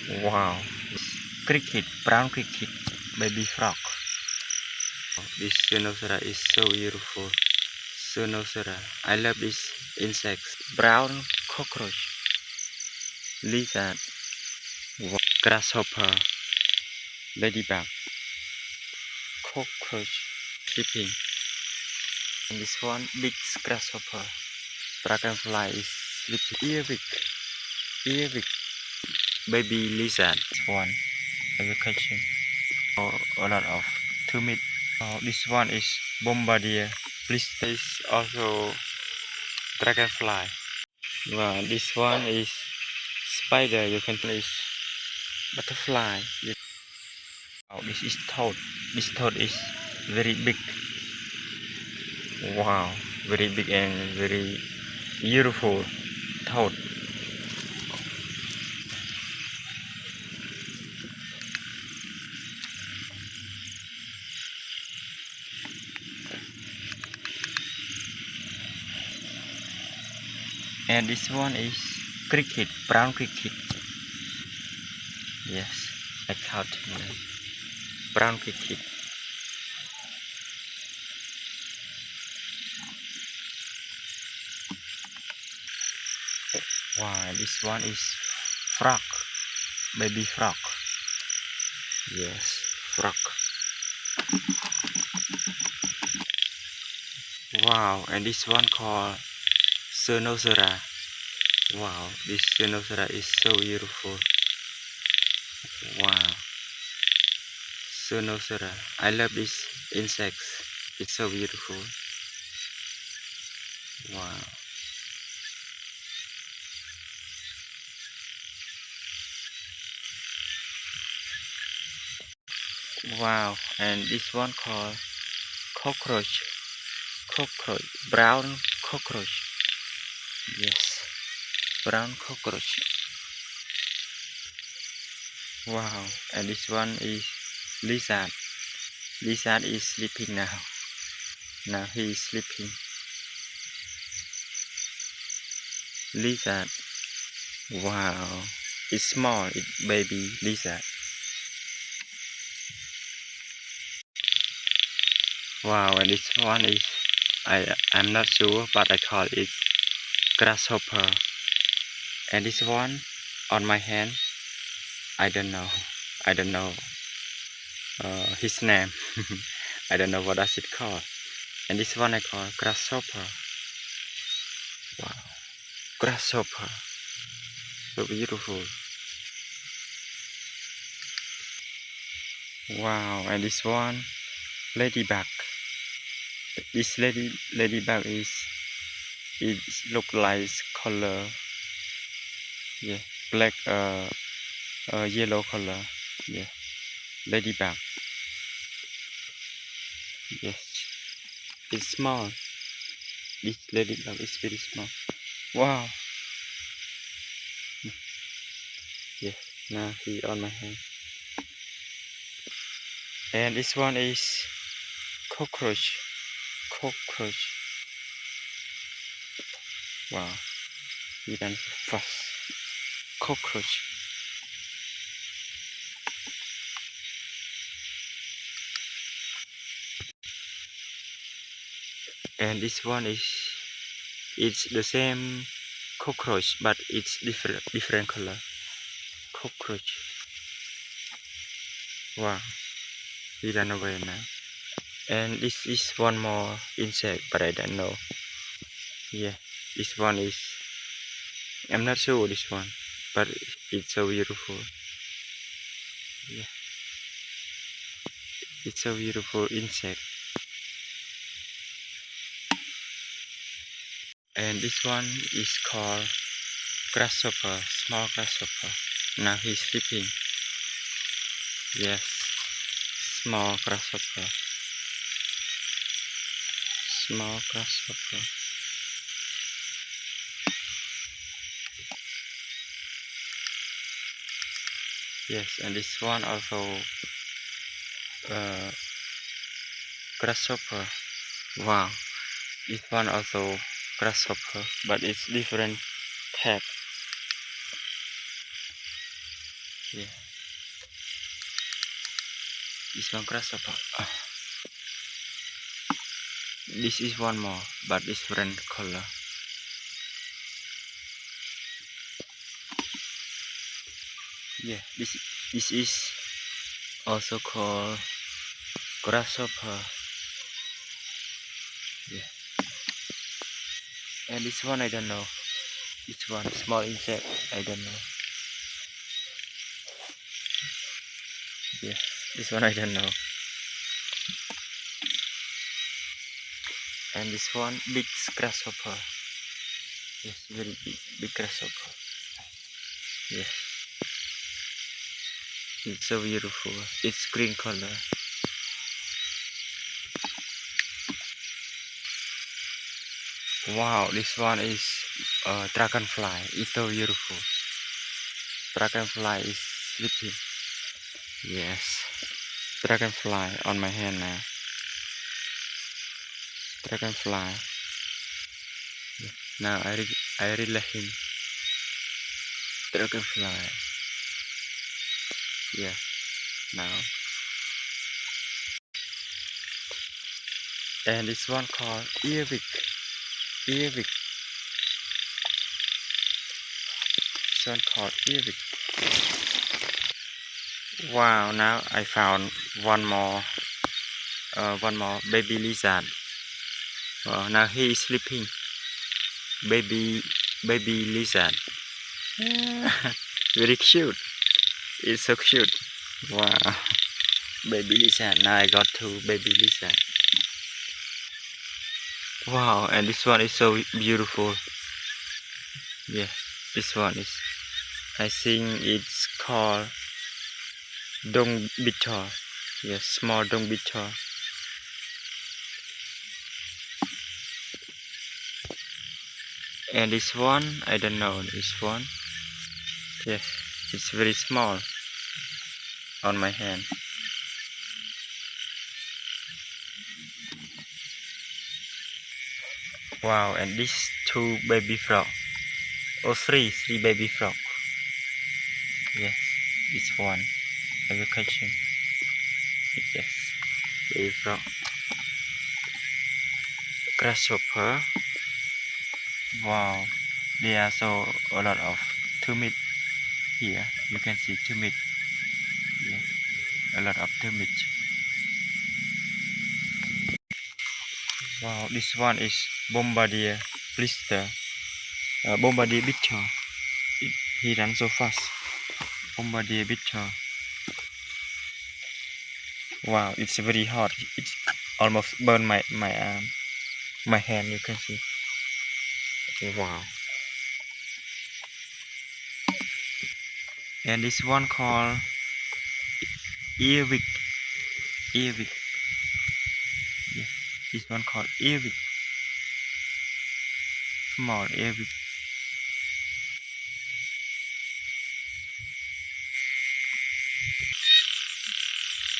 Wow. Cricket, brown cricket, baby frog. This Cynosura is so beautiful. Cynosura. I love this insects. Brown cockroach, lizard, grasshopper, ladybug, cockroach, sleeping. And this one big grasshopper. Dragonfly is sleeping. Earwig, baby lizard. One education. Oh, a lot of termite. Oh, this one is bombardier. This is also dragonfly. Wow, this one is spider. You can is butterfly. Oh, this is toad. This toad is very big. Wow, very big and very beautiful toad. And this one is cricket, brown cricket. Yes, I caught brown cricket. Wow, this one is frog, baby frog. Yes, frog. Wow, and this one called Cynosura. Wow, this Cynosura is so beautiful. Wow, Cynosura. I love this insects. It's so beautiful. Wow. Wow, and this one called cockroach. Cockroach, brown cockroach. Yes, brown cockroach. Wow, and this one is lizard. Lizard is sleeping now. Now he is sleeping. Lizard. Wow, it's small. It's baby lizard. Wow, and this one is I'm not sure, but I call it grasshopper. And this one on my hand, I don't know. I don't know his name. I don't know what does it call. And this one I call grasshopper. Wow, grasshopper, so beautiful. Wow, and this one ladybug. This ladybug is it look like color, yeah, black yellow color, yeah, ladybug. Yes, it's small. This ladybug is very small. Wow. Yeah, now he on my hand. And this one is cockroach. Cockroach. Wow, he done fast. Cockroach. And this one is it's the same cockroach, but it's different color. Cockroach. Wow, he ran away now. And this is one more insect, but I don't know. Yeah, this one is I'm not sure this one, but it's so beautiful. Yeah, it's so beautiful insect. And this one is called grasshopper, small grasshopper. Now he's sleeping. Yes, small grasshopper. Small grasshopper. Yes, and this one also uh, grasshopper. Wow, this one also grasshopper, but it's different type. Yeah, this one grasshopper. This is one more, but different color. Yeah, this is also called grasshopper. Yeah, and this one I don't know. This one small insect I don't know. Yeah, this one I don't know. And this one big grasshopper. Yes, very big grasshopper. Yes, it's so beautiful. It's green color. Wow, this one is dragonfly. It's so beautiful. Dragonfly is sleeping. Yes, dragonfly on my hand now. Dragonfly. Now I release him. Dragonfly. Yeah. Now. And this one called earwig. Earwig. This one called earwig. Wow. Now I found one more. One more baby lizard. Wow. Now he is sleeping. Baby lizard. Very cute. It's so cute. Wow. Baby lizard. Now I got two baby lizard. Wow, and this one is so beautiful. Yeah, this one is. I think it's called dong bitor. Yes, small dong bitor. And this one, I don't know this one. Yes, it's very small on my hand. Wow, and these two baby frog. Oh, three baby frog. Yes, this one. Education. Yes, baby frog. Grasshopper. Wow, there are so a lot of termites here. You can see termites. Yeah, a lot of termites. Wow, this one is Bombardier Blister. Bombardier Bitter. He runs so fast. Bombardier Bitter. Wow, it's very hot. It's almost burned my arm, my hand. You can see. Wow. And this one called earwig. Earwig. Yes, this one called earwig. Small earwig.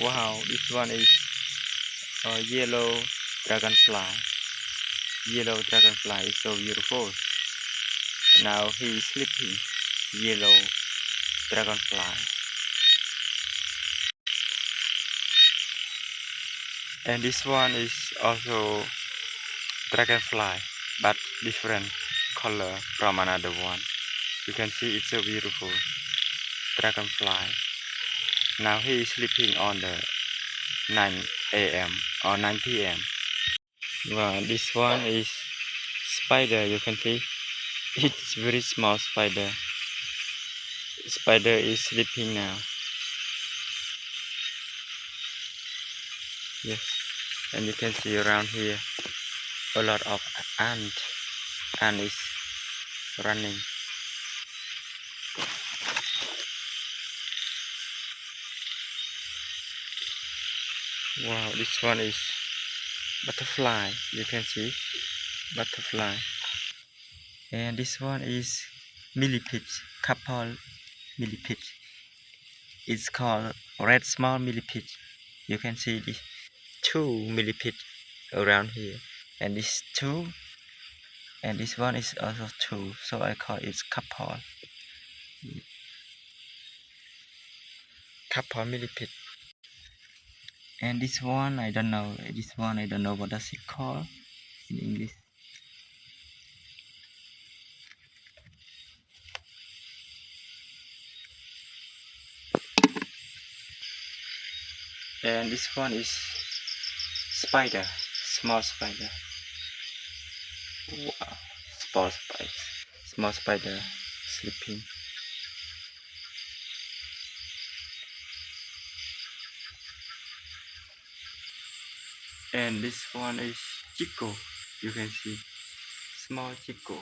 Wow, this one is yellow dragonfly. Yellow dragonfly is so beautiful. Now he is sleeping. Yellow dragonfly. And this one is also dragonfly, but different color from another one. You can see it's so beautiful. Dragonfly. Now he is sleeping on the 9 a.m. or 9 p.m. Wow, this one is spider. You can see it's very small spider. Spider is sleeping now. Yes, and you can see around here a lot of ant. Ant is running. Wow, this one is butterfly. You can see butterfly. And this one is millipede, couple millipede. It's called red small millipede. You can see the two millipede around here, and this two, and this one is also two. So I call it couple. couple millipede. And this one I don't know. This one I don't know what does it call in English. And this one is spider, small spider. Wow, small spider sleeping. And this one is chico. You can see small chico.